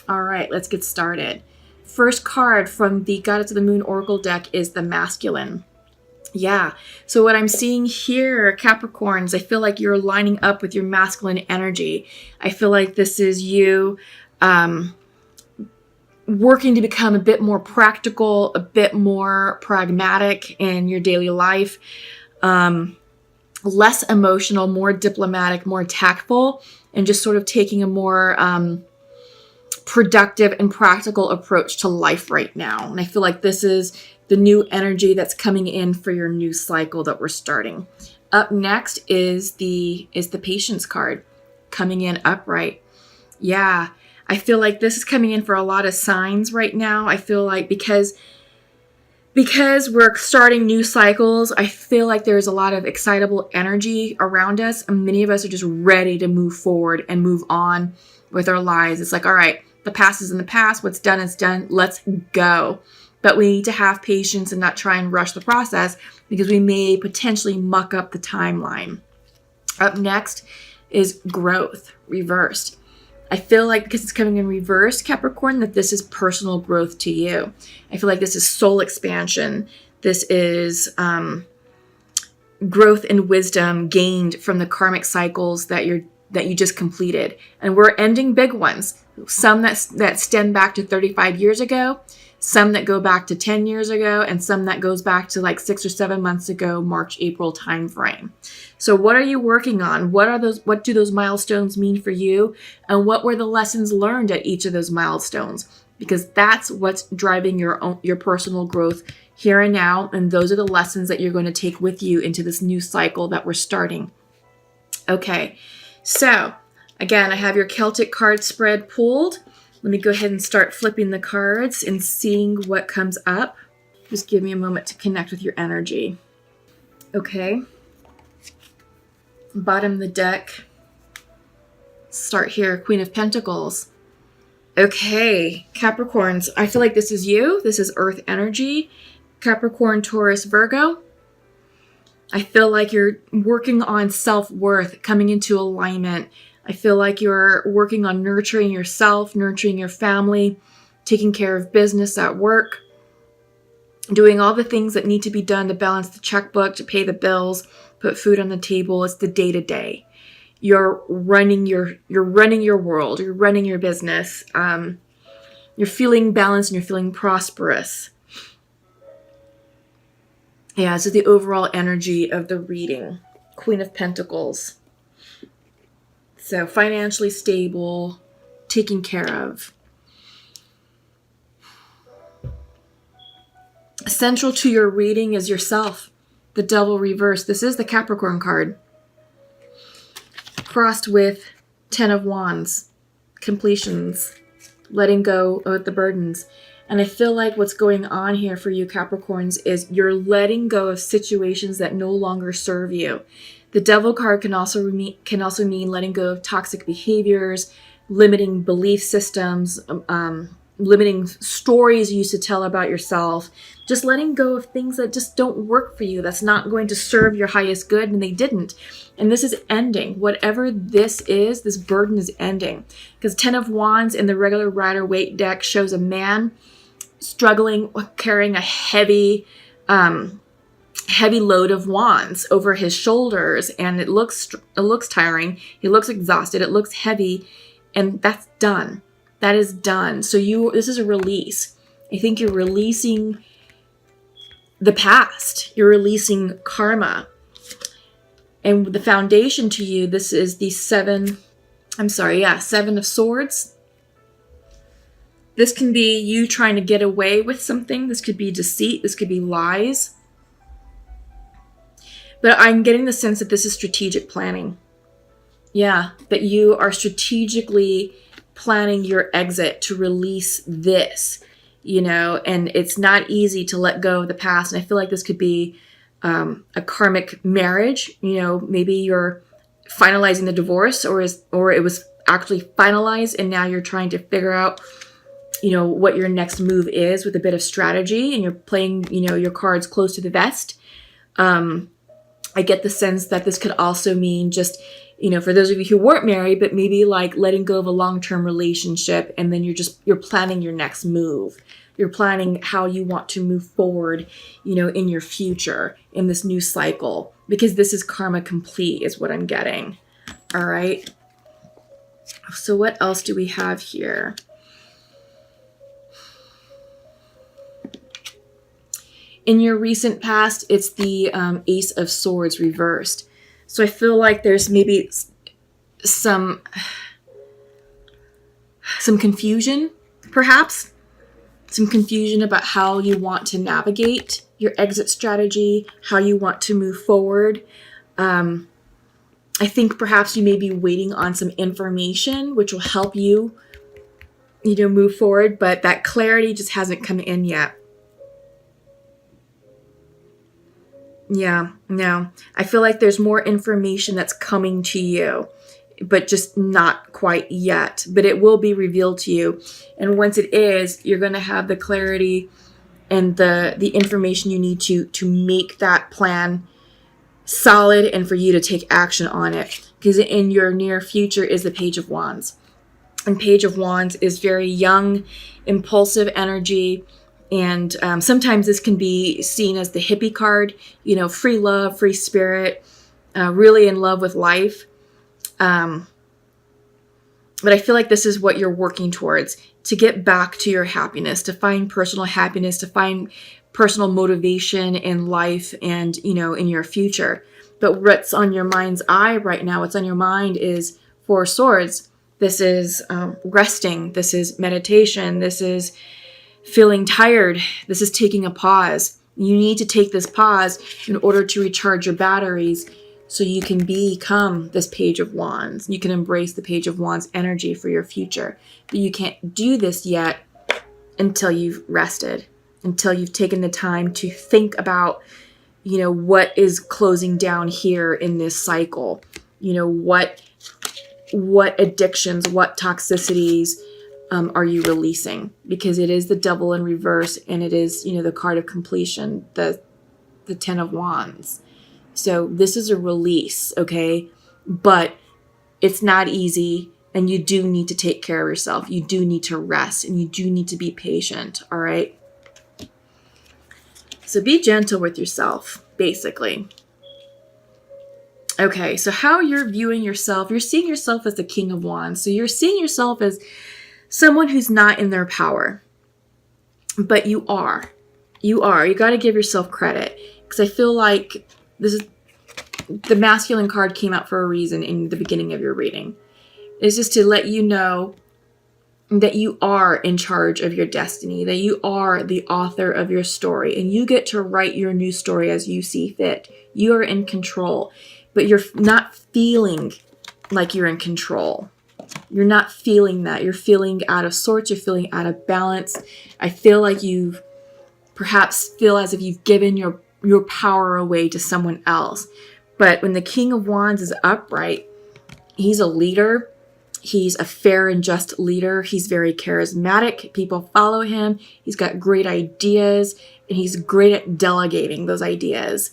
All right, let's get started. First card from the Goddess of the Moon Oracle deck is the Masculine. Yeah, so what I'm seeing here, Capricorns, I feel like you're lining up with your masculine energy. I feel like this is you working to become a bit more practical, a bit more pragmatic in your daily life, less emotional, more diplomatic, more tactful, and just sort of taking a more productive and practical approach to life right now. And I feel like this is the new energy that's coming in for your new cycle that we're starting. Up next is the Patience card coming in upright. Yeah, I feel like this is coming in for a lot of signs right now. I feel like because we're starting new cycles, I feel like there's a lot of excitable energy around us, and many of us are just ready to move forward and move on with our lives. It's like, all right, the past is in the past. What's done is done. Let's go. But we need to have patience and not try and rush the process because we may potentially muck up the timeline. Up next is Growth, reversed. I feel like because it's coming in reverse, Capricorn, that this is personal growth to you. I feel like this is soul expansion. This is growth and wisdom gained from the karmic cycles that you just completed. And we're ending big ones. Some that stem back to 35 years ago, some that go back to 10 years ago, and some that goes back to like 6 or 7 months ago, March, April timeframe. So what are you working on? What do those milestones mean for you? And what were the lessons learned at each of those milestones? Because that's what's driving your personal growth here and now. And those are the lessons that you're going to take with you into this new cycle that we're starting. Okay, so again, I have your Celtic card spread pulled. Let me go ahead and start flipping the cards and seeing what comes up. Just give me a moment to connect with your energy. Okay. Bottom of the deck. Start here, Queen of Pentacles. Okay, Capricorns, I feel like this is you. This is Earth energy. Capricorn, Taurus, Virgo. I feel like you're working on self-worth, coming into alignment. I feel like you're working on nurturing yourself, nurturing your family, taking care of business at work, doing all the things that need to be done to balance the checkbook, to pay the bills, put food on the table. It's the day-to-day. You're running your world. You're running your business. You're feeling balanced and you're feeling prosperous. Yeah, this is the overall energy of the reading. Queen of Pentacles. So financially stable, taken care of. Central to your reading is yourself. The Devil reversed. This is the Capricorn card. Crossed with 10 of Wands. Completions. Letting go of the burdens. And I feel like what's going on here for you Capricorns is you're letting go of situations that no longer serve you. The Devil card can also mean letting go of toxic behaviors, limiting belief systems, limiting stories you used to tell about yourself, just letting go of things that just don't work for you, that's not going to serve your highest good, and they didn't. And this is ending. Whatever this is, this burden is ending. Because 10 of Wands in the regular Rider-Waite deck shows a man struggling with carrying a heavy load of wands over his shoulders, and it looks tiring. He looks exhausted. It looks heavy, and that's done. That is done. So this is a release. I think you're releasing the past. You're releasing karma. And the foundation to you, this is the Seven of Swords. This can be you trying to get away with something. This could be deceit. This could be lies. But I'm getting the sense that this is strategic planning. Yeah, that you are strategically planning your exit to release this, and it's not easy to let go of the past. And I feel like this could be a karmic marriage. Maybe you're finalizing the divorce, or it was actually finalized, and now you're trying to figure out what your next move is with a bit of strategy, and you're playing your cards close to the vest. I get the sense that this could also mean just for those of you who weren't married, but maybe like letting go of a long-term relationship, and then you're planning your next move. You're planning how you want to move forward, in your future, in this new cycle, because this is karma complete is what I'm getting. All right. So what else do we have here? In your recent past, it's the Ace of Swords reversed. So I feel like there's maybe some confusion, perhaps. Some confusion about how you want to navigate your exit strategy, how you want to move forward. I think perhaps you may be waiting on some information which will help you, move forward, but that clarity just hasn't come in yet. Yeah, no. I feel like there's more information that's coming to you, but just not quite yet. But it will be revealed to you. And once it is, you're going to have the clarity and the information you need to make that plan solid and for you to take action on it. Because in your near future is the Page of Wands. And Page of Wands is very young, impulsive energy. And sometimes this can be seen as the hippie card, free love, free spirit, really in love with life. But I feel like this is what you're working towards, to get back to your happiness, to find personal happiness, to find personal motivation in life and, in your future. But what's on your mind's eye right now, what's on your mind is Four of Swords. This is resting. This is meditation. This is feeling tired. This is taking a pause. You need to take this pause in order to recharge your batteries so you can become this Page of Wands. You can embrace the Page of Wands energy for your future. But you can't do this yet until you've rested, until you've taken the time to think about, what is closing down here in this cycle. What addictions, what toxicities, are you releasing? Because it is the Devil in reverse, and it is, the card of completion, the Ten of Wands. So this is a release, okay? But it's not easy, and you do need to take care of yourself. You do need to rest, and you do need to be patient, all right? So be gentle with yourself, basically. Okay, so how you're viewing yourself, you're seeing yourself as the King of Wands. So you're seeing yourself as someone who's not in their power, but you are. You got to give yourself credit, because I feel like this is the masculine card came out for a reason in the beginning of your reading. It's just to let you know that you are in charge of your destiny, that you are the author of your story, and you get to write your new story as you see fit. You are in control, but you're not feeling like you're in control. You're not feeling that. You're feeling out of sorts. You're feeling out of balance. I feel like you perhaps feel as if you've given your power away to someone else. But when the King of Wands is upright, he's a leader. He's a fair and just leader. He's very charismatic. People follow him. He's got great ideas, and he's great at delegating those ideas.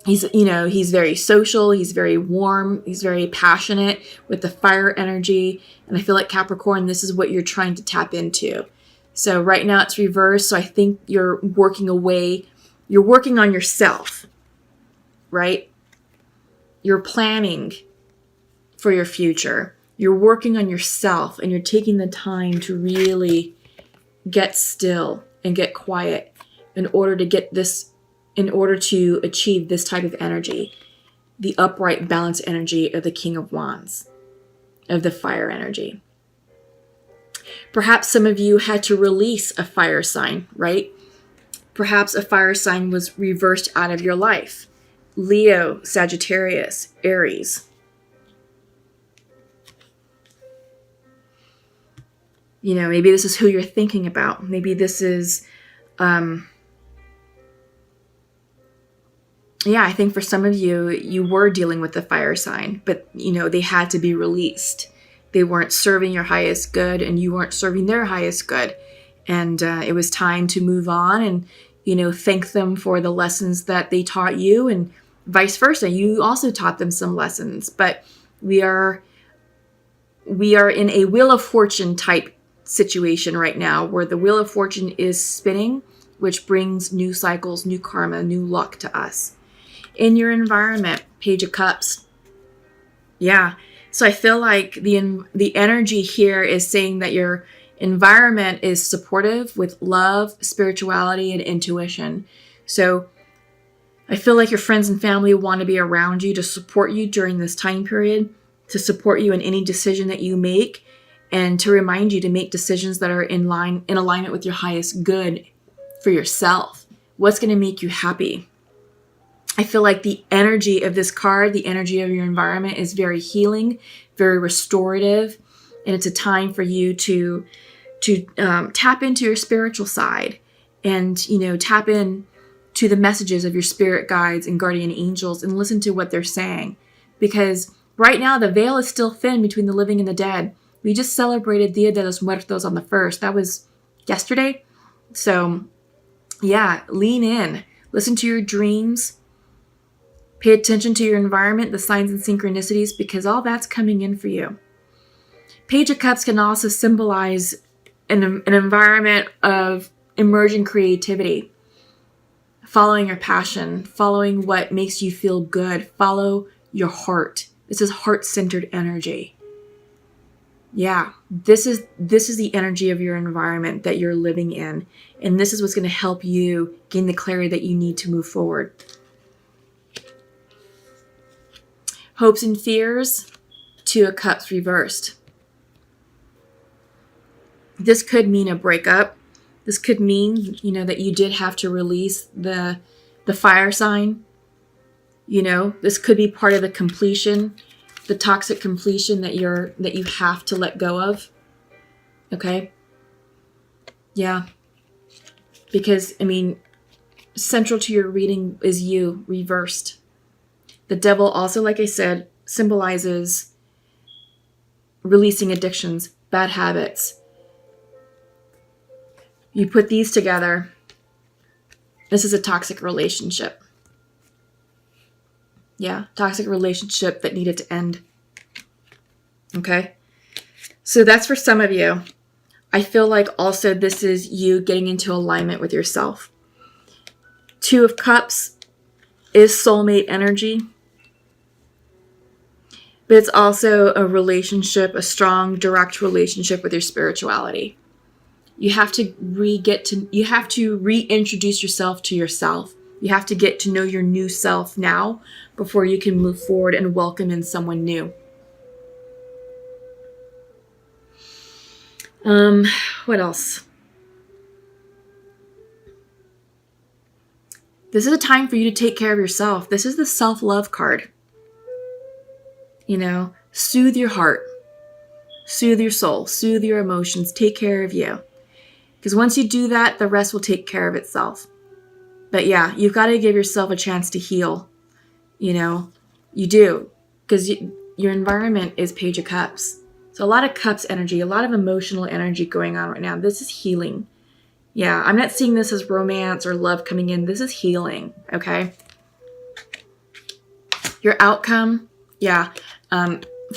He's very social. He's very warm. He's very passionate with the fire energy. And I feel like Capricorn, this is what you're trying to tap into. So right now it's reversed. So I think you're working on yourself, right? You're planning for your future. You're working on yourself, and you're taking the time to really get still and get quiet in order to achieve this type of energy, the upright, balanced energy of the King of Wands, of the fire energy. Perhaps some of you had to release a fire sign, right? Perhaps a fire sign was reversed out of your life. Leo, Sagittarius, Aries. Maybe this is who you're thinking about. Maybe this is, I think for some of you, you were dealing with the fire sign, but, they had to be released. They weren't serving your highest good, and you weren't serving their highest good. And it was time to move on and, thank them for the lessons that they taught you, and, Vice versa, you also taught them some lessons, but we are in a Wheel of Fortune type situation right now where the Wheel of Fortune is spinning, which brings new cycles, new karma, new luck to us. In your environment, Page of Cups. Yeah. So I feel like the energy here is saying that your environment is supportive with love, spirituality, and intuition. So I feel like your friends and family want to be around you to support you during this time period, to support you in any decision that you make, and to remind you to make decisions that are in alignment with your highest good for yourself. What's going to make you happy? I feel like the energy of this card, the energy of your environment is very healing, very restorative, and it's a time for you to tap into your spiritual side and, tap in to the messages of your spirit guides and guardian angels and listen to what they're saying. Because right now the veil is still thin between the living and the dead. We just celebrated Dia de los Muertos on the 1st. That was yesterday. So yeah, lean in, listen to your dreams, pay attention to your environment, the signs and synchronicities, because all that's coming in for you. Page of Cups can also symbolize an environment of emerging creativity, following your passion, following what makes you feel good, follow your heart. This is heart-centered energy. Yeah, this is the energy of your environment that you're living in, and this is what's going to help you gain the clarity that you need to move forward. Hopes and fears, Two of Cups reversed. This could mean a breakup. This could mean, that you did have to release the fire sign. This could be part of the completion, the toxic completion that you have to let go of. Okay? Yeah. Because, central to your reading is you reversed. The devil also, like I said, symbolizes releasing addictions, bad habits. You put these together. This is a toxic relationship. Yeah, toxic relationship that needed to end. Okay? So that's for some of you. I feel like also this is you getting into alignment with yourself. Two of Cups is soulmate energy. But it's also a relationship, a strong, direct relationship with your spirituality. You have to reintroduce yourself to yourself. You have to get to know your new self now before you can move forward and welcome in someone new. What else? This is a time for you to take care of yourself. This is the self-love card. Soothe your heart, soothe your soul, soothe your emotions, take care of you. Because once you do that, the rest will take care of itself. But yeah, you've got to give yourself a chance to heal. You do. Because your environment is Page of Cups. So a lot of Cups energy, a lot of emotional energy going on right now. This is healing. Yeah, I'm not seeing this as romance or love coming in. This is healing, okay? Your outcome, yeah.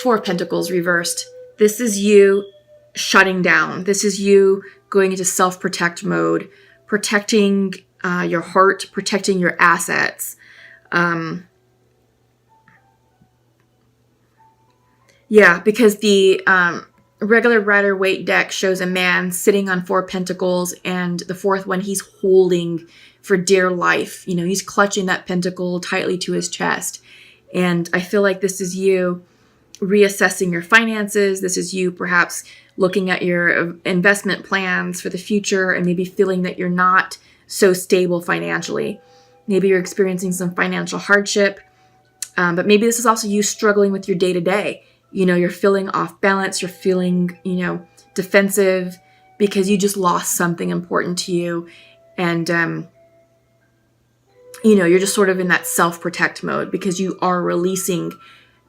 Four of Pentacles reversed. This is you shutting down. This is you going into self-protect mode, protecting your heart, protecting your assets. Yeah, because the regular Rider-Waite deck shows a man sitting on Four Pentacles, and the fourth one he's holding for dear life. He's clutching that pentacle tightly to his chest. And I feel like this is you reassessing your finances. This is you perhaps looking at your investment plans for the future and maybe feeling that you're not so stable financially. Maybe you're experiencing some financial hardship, but maybe this is also you struggling with your day-to-day. You're feeling off balance. You're feeling, defensive because you just lost something important to you. And, you're just sort of in that self-protect mode because you are releasing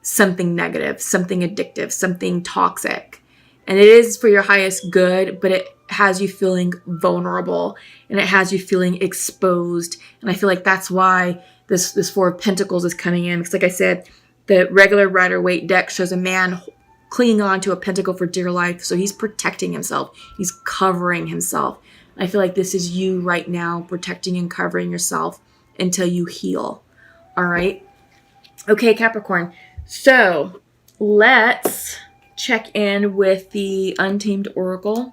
something negative, something addictive, something toxic. And it is for your highest good, but it has you feeling vulnerable and it has you feeling exposed. And I feel like that's why This Four of Pentacles is coming in. Because like I said, the regular Rider-Waite deck shows a man clinging on to a pentacle for dear life. So he's protecting himself. He's covering himself. I feel like this is you right now, protecting and covering yourself until you heal. All right. Okay, Capricorn. So let's check in with the Untamed Oracle.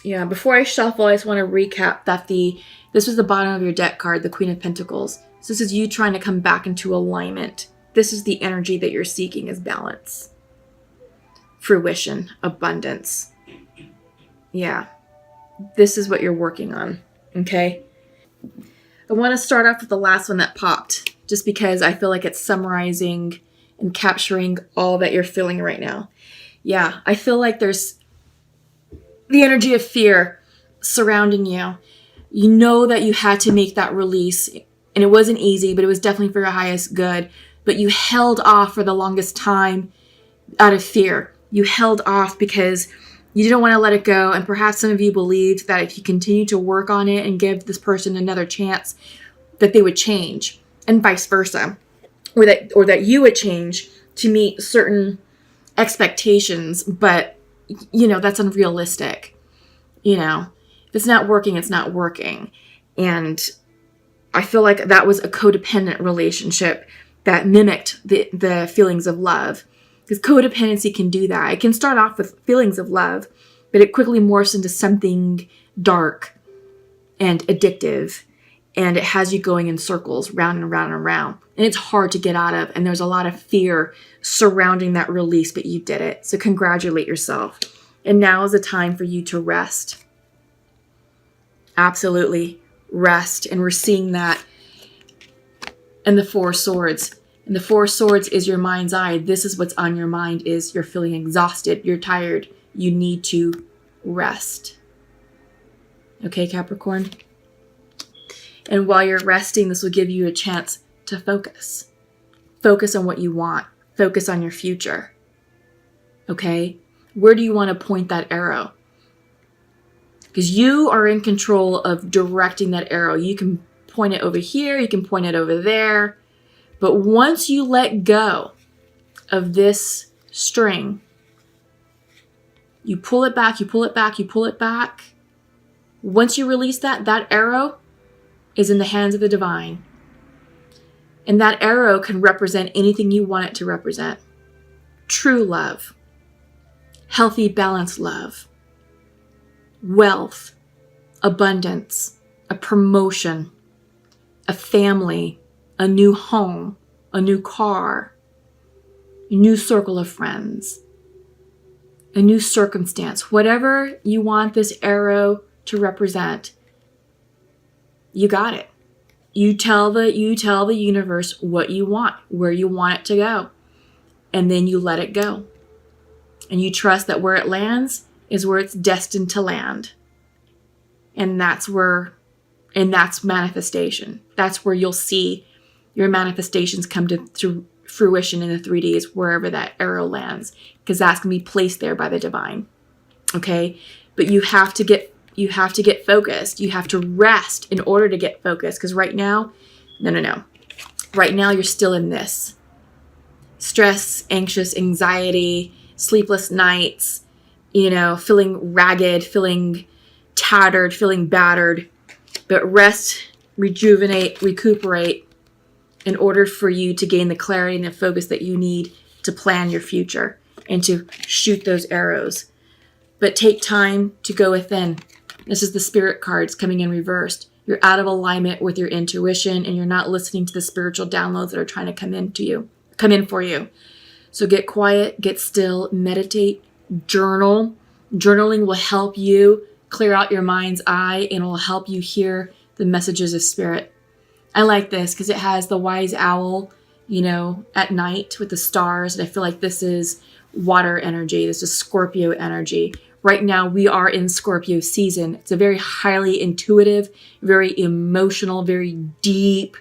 Yeah, before I shuffle, I just want to recap that this was the bottom of your deck card, the Queen of Pentacles. So this is you trying to come back into alignment. This is the energy that you're seeking, is balance, fruition, abundance. Yeah, this is what you're working on, okay? I want to start off with the last one that popped, just because I feel like it's summarizing and capturing all that you're feeling right now. Yeah, I feel like there's the energy of fear surrounding you. You know that you had to make that release, and it wasn't easy, but it was definitely for your highest good. But you held off for the longest time out of fear. You held off because you didn't want to let it go. And perhaps some of you believed that if you continue to work on it and give this person another chance, that they would change, and vice versa. Or that you would change to meet certain expectations. But, that's unrealistic. If it's not working, it's not working. And I feel like that was a codependent relationship that mimicked the feelings of love. Because codependency can do that. It can start off with feelings of love, but it quickly morphs into something dark and addictive. And it has you going in circles, round and round and round. And it's hard to get out of. And there's a lot of fear surrounding that release, but you did it. So congratulate yourself. And now is the time for you to rest. Absolutely. Rest. And we're seeing that in the Four of Swords. And the Four of Swords is your mind's eye. This is what's on your mind, is you're feeling exhausted. You're tired. You need to rest. Okay, Capricorn? And while you're resting, this will give you a chance to focus. Focus on what you want. Focus on your future. Okay? Where do you want to point that arrow? Because you are in control of directing that arrow. You can point it over here. You can point it over there. But once you let go of this string, you pull it back, you pull it back, you pull it back. Once you release that arrow is in the hands of the divine. And that arrow can represent anything you want it to represent. True love, healthy, balanced love, wealth, abundance, a promotion, a family, a new home, a new car, a new circle of friends, a new circumstance. Whatever you want this arrow to represent, you got it. You tell the universe what you want, where you want it to go, and then you let it go. And you trust that where it lands is where it's destined to land. And that's manifestation. That's where you'll see your manifestations come to fruition in the 3Ds, wherever that arrow lands, because that's going to be placed there by the divine. Okay? But you have to get focused. You have to rest in order to get focused, because right now, no. Right now you're still in this. Stress, anxious, anxiety, sleepless nights, feeling ragged, feeling tattered, feeling battered. But rest, rejuvenate, recuperate in order for you to gain the clarity and the focus that you need to plan your future and to shoot those arrows. But take time to go within. This is the Spirit cards coming in reversed. You're out of alignment with your intuition, and you're not listening to the spiritual downloads that are trying to come in for you. So get quiet, get still, meditate, journal. Journaling will help you clear out your mind's eye, and it will help you hear the messages of spirit. I like this because it has the wise owl, at night with the stars. And I feel like this is water energy. This is Scorpio energy. Right now we are in Scorpio season. It's a very highly intuitive, very emotional, very deep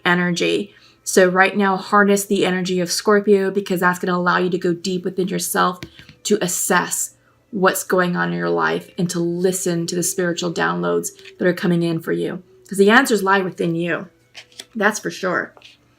energy. So right now, harness the energy of Scorpio, because that's going to allow you to go deep within yourself to assess what's going on in your life and to listen to the spiritual downloads that are coming in for you. Because the answers lie within you. That's for sure.